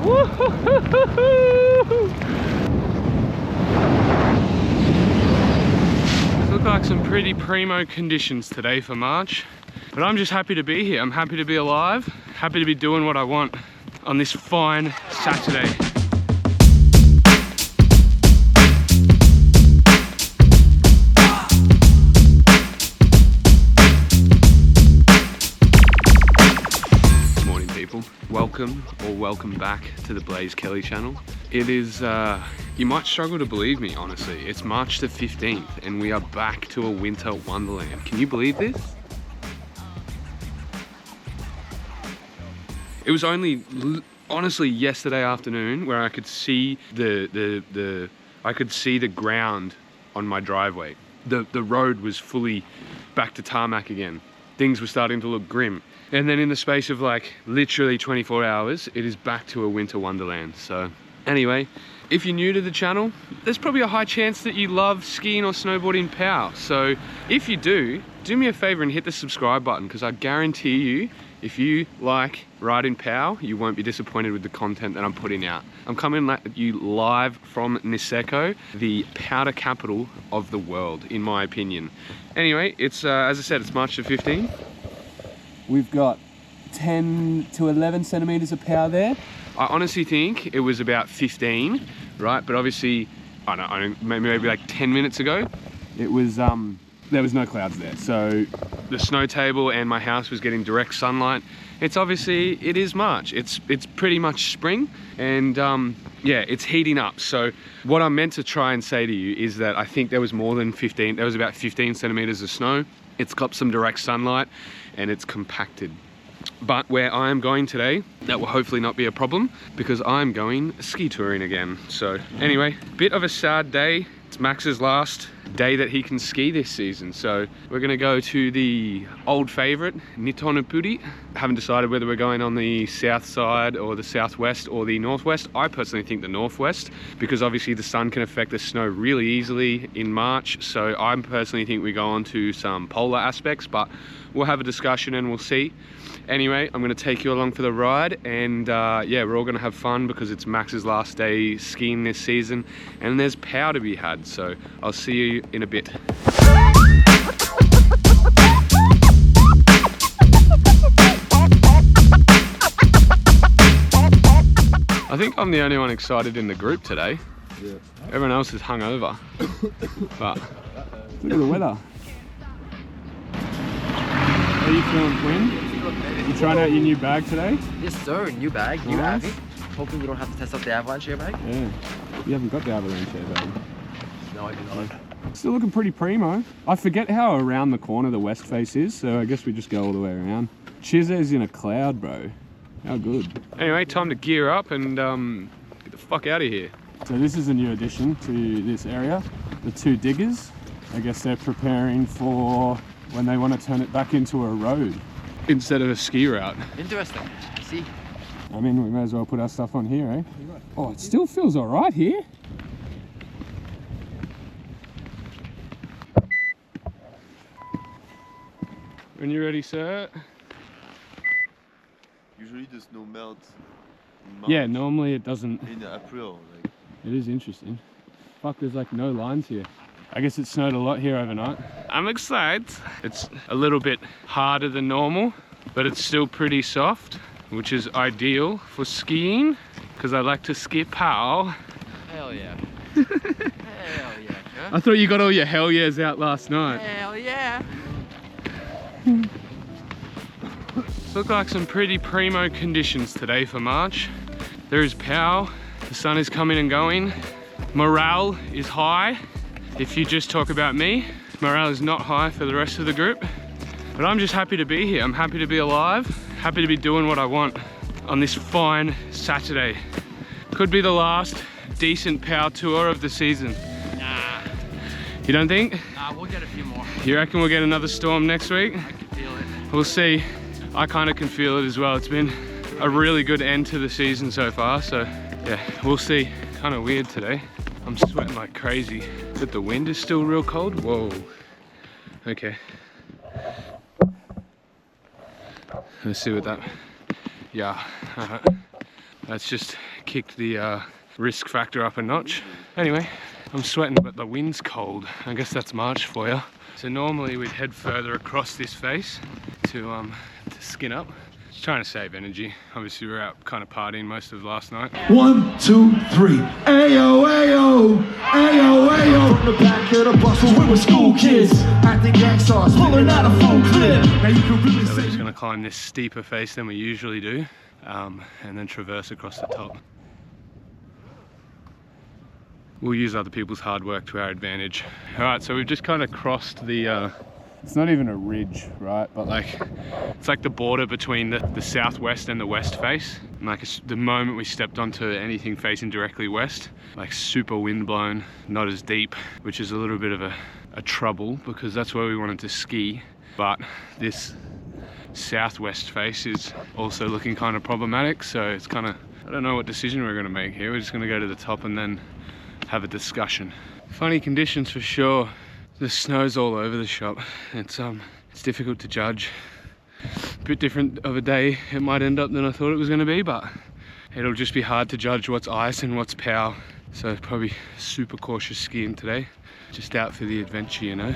Look like some pretty primo conditions today for March, but I'm just happy to be here. I'm happy to be alive, happy to be doing what I want on this fine Saturday. Morning people, welcome back to the Blaze Kelly channel. It is you might struggle to believe me, honestly. It's March the 15th and we are back to a winter wonderland. Can you believe this? It was only honestly yesterday afternoon where I could see the ground on my driveway. The road was fully back to tarmac again. Things were starting to look grim. And then in the space of like literally 24 hours, it is back to a winter wonderland. So anyway, if you're new to the channel, there's probably a high chance that you love skiing or snowboarding POW. So if you do me a favor and hit the subscribe button, because I guarantee you, if you like riding POW, you won't be disappointed with the content that I'm putting out. I'm coming at you live from Niseko, the powder capital of the world, in my opinion. Anyway, it's as I said, it's March the 15th. We've got 10 to 11 centimeters of POW there. I honestly think it was about 15, right? But obviously, I don't know, maybe like 10 minutes ago, it was there was no clouds there. So the snow table and my house was getting direct sunlight. It's obviously, it is March. It's pretty much spring, and yeah, it's heating up. So what I'm meant to try and say to you is that I think there was more than 15, there was about 15 centimeters of snow. It's got some direct sunlight and it's compacted. But where I am going today, that will hopefully not be a problem because I'm going ski touring again. So anyway, bit of a sad day. It's Max's last day that he can ski this season. So we're gonna go to the old favorite, Nitonopuri. Haven't decided whether we're going on the south side or the southwest or the northwest. I personally think the northwest, because obviously the sun can affect the snow really easily in March. So I personally think we go on to some polar aspects, but we'll have a discussion and we'll see. Anyway, I'm gonna take you along for the ride, and yeah, we're all gonna have fun because it's Max's last day skiing this season and there's POW to be had. So I'll see you in a bit. I think I'm the only one excited in the group today. Yeah. Everyone else is hungover. But look at the weather. How are you feeling, Quinn? You trying out your new bag today? Yes sir, new bag, new nice. Abby. Hoping we don't have to test out the avalanche airbag. Yeah, you haven't got the avalanche airbag. No, I do not. Still looking pretty primo. I forget how around the corner the west face is, so I guess we just go all the way around. Chiz's in a cloud, bro. How good. Anyway, time to gear up and get the fuck out of here. So this is a new addition to this area. The two diggers. I guess they're preparing for when they want to turn it back into a road instead of a ski route. Interesting. I see. I mean, we may as well put our stuff on here, eh? Oh, it still feels all right here. When you're ready, sir. Usually the snow melts in March. Yeah, normally it doesn't. In April. Like. It is interesting. Fuck, there's like no lines here. I guess it snowed a lot here overnight. I'm excited. It's a little bit harder than normal, but it's still pretty soft, which is ideal for skiing, because I like to ski POW. Hell yeah. Hell yeah. Huh? I thought you got all your hell yeahs out last night. Hell yeah. Look like some pretty primo conditions today for March. There is POW, the sun is coming and going. Morale is high. If you just talk about me, morale is not high for the rest of the group. But I'm just happy to be here. I'm happy to be alive, happy to be doing what I want on this fine Saturday. Could be the last decent POW tour of the season. Nah. You don't think? Nah, we'll get a few more. You reckon we'll get another storm next week? I can feel it. We'll see. I kind of can feel it as well. It's been a really good end to the season so far, so yeah, we'll see. Kind of weird today. I'm sweating like crazy, but the wind is still real cold. Whoa. Okay. Let's see what that, yeah. That's just kicked the risk factor up a notch. Anyway, I'm sweating, but the wind's cold. I guess that's March for you. So normally we'd head further across this face to skin up. Just trying to save energy. Obviously we're out kind of partying most of last night. 1, 2, 3. Ayo, ayo, ayo, ayo. From the back of the bus when we were school kids, acting gangsters, pulling out a full clip. Now you can really So we're say. just gonna climb this steeper face than we usually do, and then traverse across the top. We'll use other people's hard work to our advantage. All right, so we've just kind of crossed the, it's not even a ridge, right? But like, it's like the border between the southwest and the west face. And like the moment we stepped onto anything facing directly west, like super wind blown, not as deep, which is a little bit of a trouble because that's where we wanted to ski. But this southwest face is also looking kind of problematic. So it's kind of, I don't know what decision we're gonna make here. We're just gonna go to the top and then have a discussion. Funny conditions for sure. The snow's all over the shop. It's difficult to judge. A bit different of a day it might end up than I thought it was going to be, but it'll just be hard to judge what's ice and what's pow. So probably super cautious skiing today. Just out for the adventure, you know.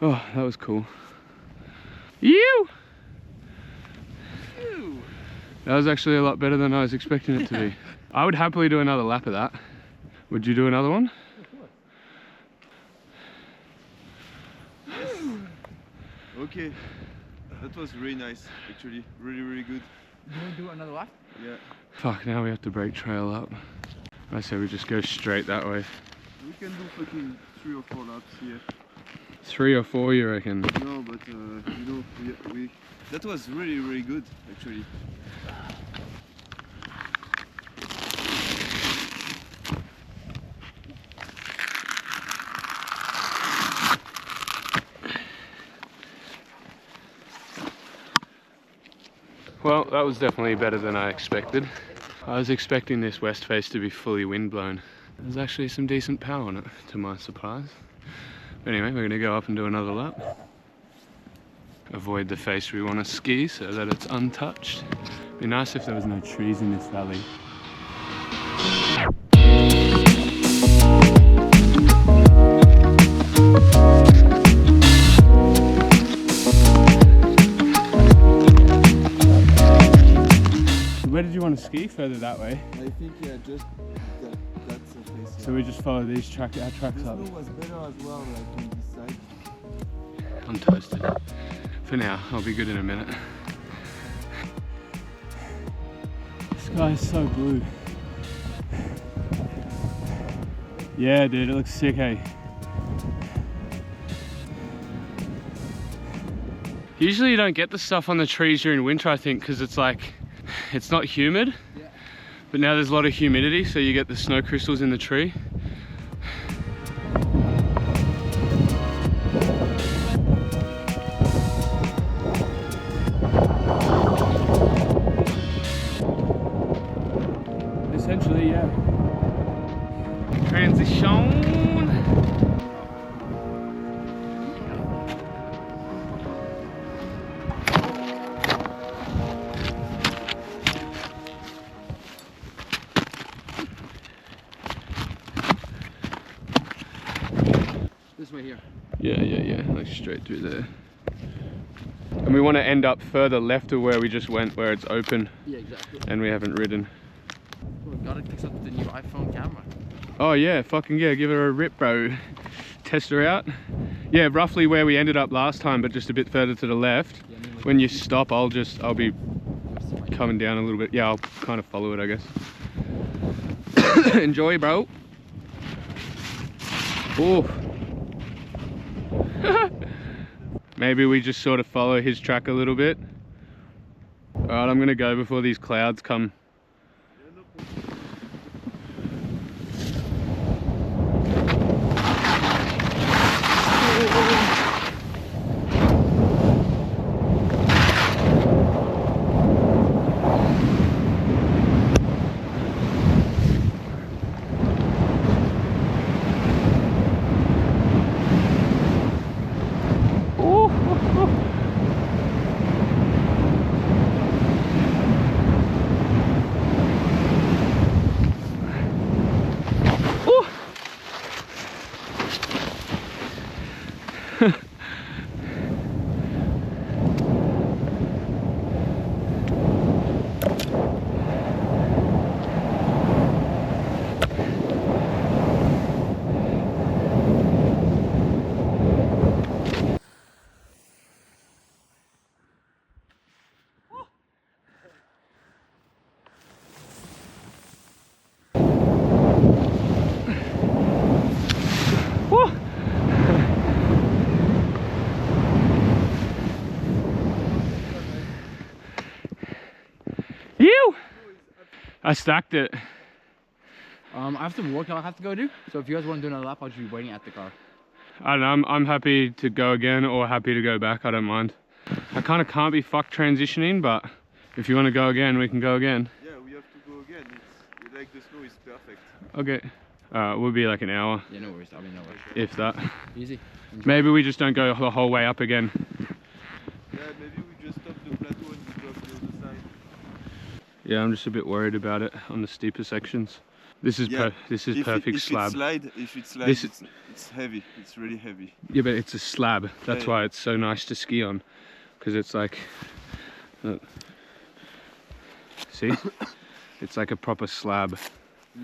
Oh, that was cool. You! That was actually a lot better than I was expecting it to be. I would happily do another lap of that. Would you do another one? Okay, that was really nice, actually. Really good. You want to do another lap? Yeah. Fuck, now we have to break trail up. I say we just go straight that way. We can do fucking 3 or 4 laps here. 3 or 4, you reckon? No, but you know, we that was really good, actually. Well, that was definitely better than I expected. I was expecting this west face to be fully wind blown. There's actually some decent power on it, to my surprise. But anyway, we're gonna go up and do another lap. Avoid the face we want to ski so that it's untouched. Be nice if there was no trees in this valley. Where did you want to ski? Further that way? I think, yeah, just that's the face. Yeah. So we just follow these our tracks The up. snow was better as well, like on this side. I'm toasted. For now, I'll be good in a minute. The sky is so blue. Yeah, dude, it looks sick, hey? Usually you don't get the stuff on the trees during winter, I think, because it's like, it's not humid. Yeah. But now there's a lot of humidity, so you get the snow crystals in the tree. Essentially, yeah. Transition. This way here. Yeah, like straight through there. And we want to end up further left of where we just went, where it's open Yeah, exactly. and we haven't ridden. gotta fix up the new iPhone camera. Oh yeah, fucking yeah, give her a rip, bro. Test her out. Yeah, roughly where we ended up last time, but just a bit further to the left. Yeah, I mean, like, When you stop, I'll be coming down a little bit. Yeah, I'll kind of follow it, I guess. Enjoy, bro. Oh. Maybe we just sort of follow his track a little bit. Alright, I'm gonna go before these clouds come. I stacked it. I have some work I have to go do. So if you guys want to do another lap, I'll just be waiting at the car. I don't know, I'm happy to go again or happy to go back, I don't mind. I kind of can't be fucked transitioning, but if you want to go again, we can go again. Yeah, we have to go again. It's like the snow is perfect. Okay. We'll be like an hour, Yeah, no worries. I'll be no rush. if that. Easy. Enjoy. Maybe we just don't go the whole way up again. Yeah, maybe we just stop the plateau and we go up the other side. Yeah, I'm just a bit worried about it on the steeper sections. This is Yeah, perfect slab. If it slides, This- it's heavy. It's really heavy. Yeah, but it's a slab. That's Yeah. why it's so nice to ski on, because it's like, see, it's like a proper slab.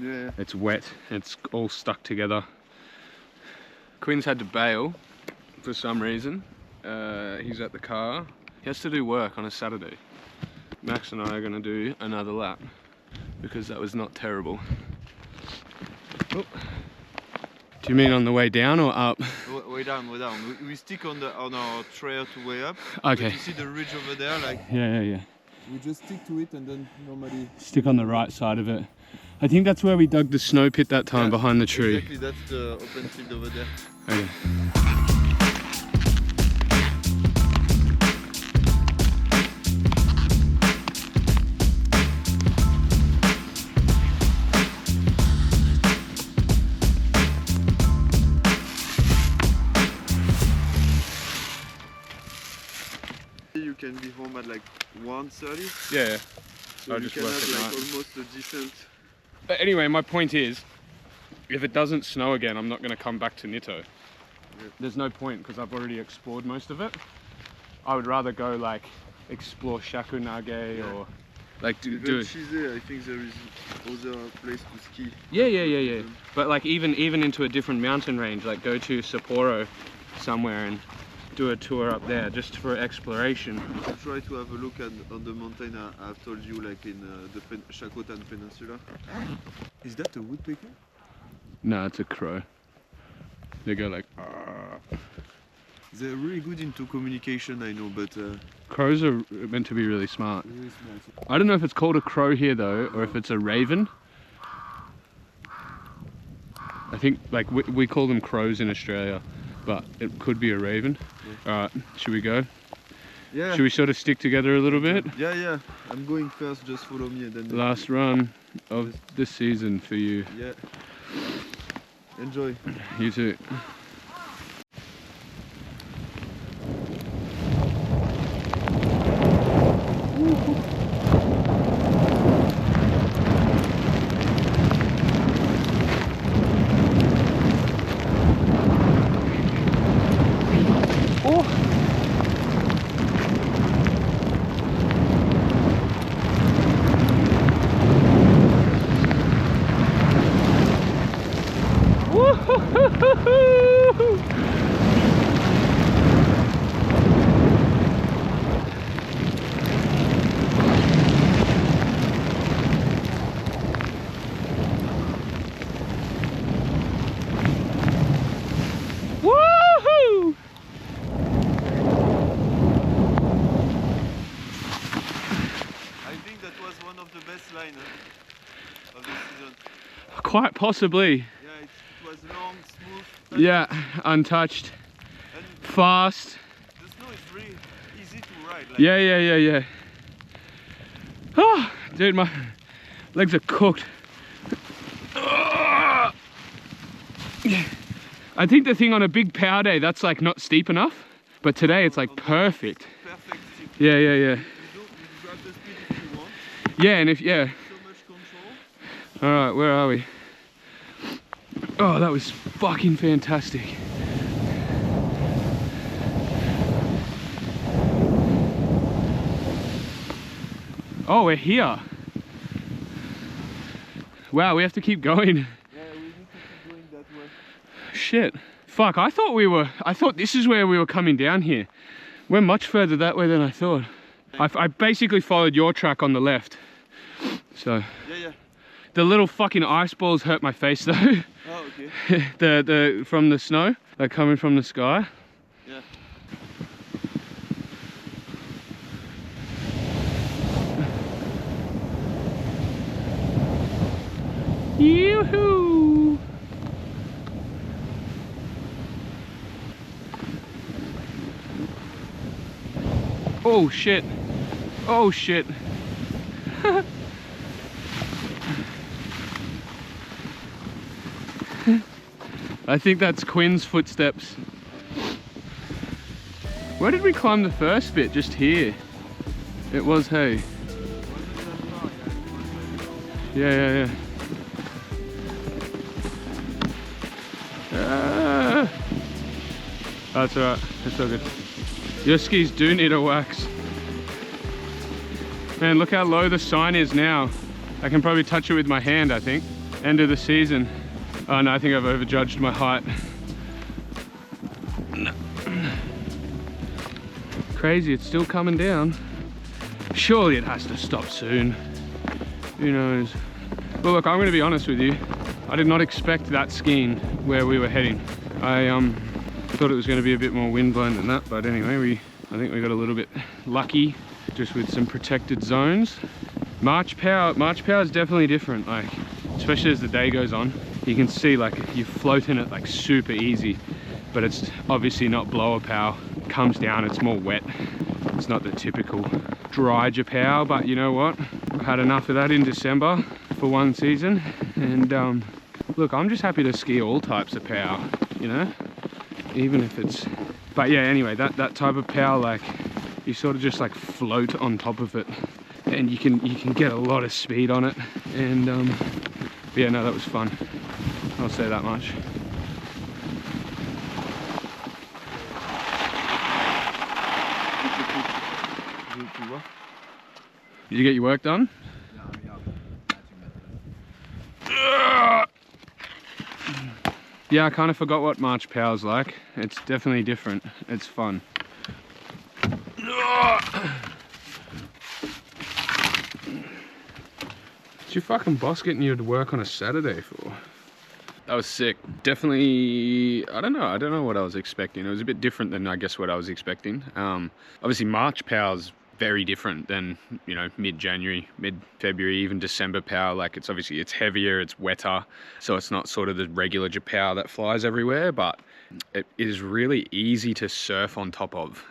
Yeah. It's wet. It's all stuck together. Quinn's had to bail for some reason. He's at the car. He has to do work on a Saturday. Max and I are going to do another lap because that was not terrible. Oh. Do you mean on the way down or up? Way down, way down. We stick on our trail to way up. Okay. But you see the ridge over there, like Yeah. we just stick to it and then normally. Stick on the right side of it. I think that's where we dug the snow pit that time, behind the tree. Exactly, that's the open field over there. Okay. You can be home at like 1:30. Yeah. So I'll you just can work have at like night. almost a decent. But anyway, my point is, if it doesn't snow again, I'm not going to come back to Nitto. Yeah. There's no point because I've already explored most of it. I would rather go like explore Shakunage or like do Even it. Chise, I think there is other place to ski. Yeah. But like even into a different mountain range, like go to Sapporo somewhere and do a tour up there just for exploration. Try to have a look at on the mountain I've told you, like in the Shakotan Peninsula. Is that a woodpecker? No, it's a crow. They go like. "Arr." They're really good into communication, I know, but Crows are meant to be really smart. really smart. I don't know if it's called a crow here though, or if it's a raven. I think like we call them crows in Australia, but it could be a raven. Alright, should we go? Yeah. Should we sort of stick together a little bit? Yeah. I'm going first. Just follow me, and then. Last run of the season for you. Yeah. Enjoy. You too. Woohoo! I think that was one of the best lines of the season. Quite possibly. Yeah, it was long, smooth. Yeah, untouched, And fast. the snow is really easy to ride. Like, Yeah. Oh, dude, my legs are cooked. I think the thing on a big power day, that's like not steep enough, but today it's like perfect. Perfect stick. Yeah. You grab the speed if you want. Yeah, and if, yeah. So much control. All right, where are we? Oh, that was fucking fantastic. Oh, we're here. Wow, we have to keep going. Yeah, we need to keep going that way. Shit. Fuck, I thought this is where we were coming down here. We're much further that way than I thought. I basically followed your track on the left. So. Yeah. The little fucking ice balls hurt my face though. Oh, okay. the from the snow, like coming from the sky. Yeah. Yoo-hoo! Oh shit. Oh shit. I think that's Quinn's footsteps. Where did we climb the first bit? Just here. It was, hey. Yeah. That's alright, it's all good. Your skis do need a wax. Man, look how low the sign is now. I can probably touch it with my hand, I think. End of the season. Oh no, I think I've overjudged my height. No. Crazy, it's still coming down. Surely it has to stop soon. Who knows? Well look, I'm gonna be honest with you. I did not expect that skiing where we were heading. I thought it was gonna be a bit more wind blown than that, but anyway, I think we got a little bit lucky just with some protected zones. March power is definitely different, like, especially as the day goes on. You can see like you float in it like super easy, but it's obviously not blower power. It comes down, it's more wet. It's not the typical dry Japow, but you know what? I've had enough of that in December for one season. And look, I'm just happy to ski all types of power, you know? Even if it's, but yeah, anyway, that type of power, like you sort of just like float on top of it and you can get a lot of speed on it. And yeah, no, that was fun. I'll say that much. Did you get your work done? Yeah, I kind of forgot what March Power's like. It's definitely different. It's fun. What's your fucking boss getting you to work on a Saturday for? That was sick. Definitely, I don't know what I was expecting. It was a bit different than I guess what I was expecting. Obviously March Power's very different than, you know, mid-January, mid-February, even December power. Like it's obviously, it's heavier, it's wetter, so it's not sort of the regular Japow that flies everywhere, but it is really easy to surf on top of.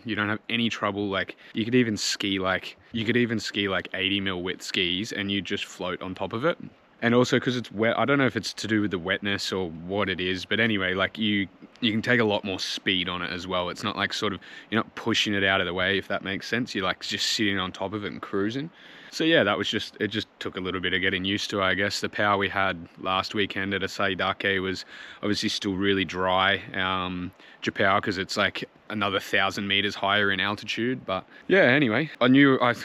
You don't have any trouble. Like you could even ski like 80 mil width skis and you just float on top of it. And also because it's wet, I don't know if it's to do with the wetness or what it is, but anyway, like you can take a lot more speed on it as well. It's not like sort of, you're not pushing it out of the way, if that makes sense. You're like just sitting on top of it and cruising. So yeah, that was just, it just took a little bit of getting used to, I guess. The power we had last weekend at Asaidake was obviously still really dry Japow, because it's like another 1,000 meters higher in altitude. But yeah, anyway, I knew I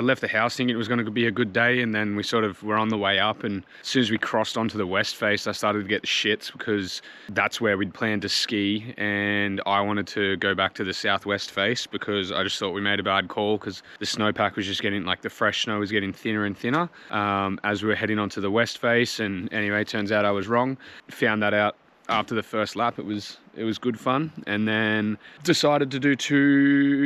left the house thinking it was going to be a good day, and then we sort of were on the way up, and as soon as we crossed onto the west face, I started to get the shits because that's where we'd planned to ski, and I wanted to go back to the southwest face because I just thought we made a bad call because the snowpack was just getting, like, the fresh snow was getting thinner and thinner as we were heading onto the west face. And anyway, it turns out I was wrong. Found that out after the first lap. It was good fun, and then decided to do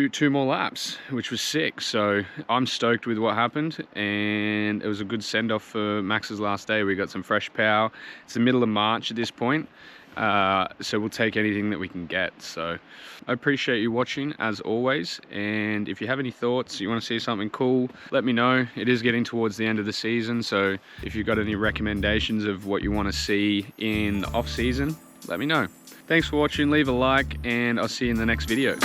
two more laps, which was sick. So I'm stoked with what happened, and it was a good send-off for Max's last day. We got some fresh power. It's the middle of March at this point, so we'll take anything that we can get. So I appreciate you watching as always, and if you have any thoughts, you want to see something cool, let me know. It is getting towards the end of the season, so if you've got any recommendations of what you want to see in the off season, let me know. Thanks for watching, leave a like, and I'll see you in the next video.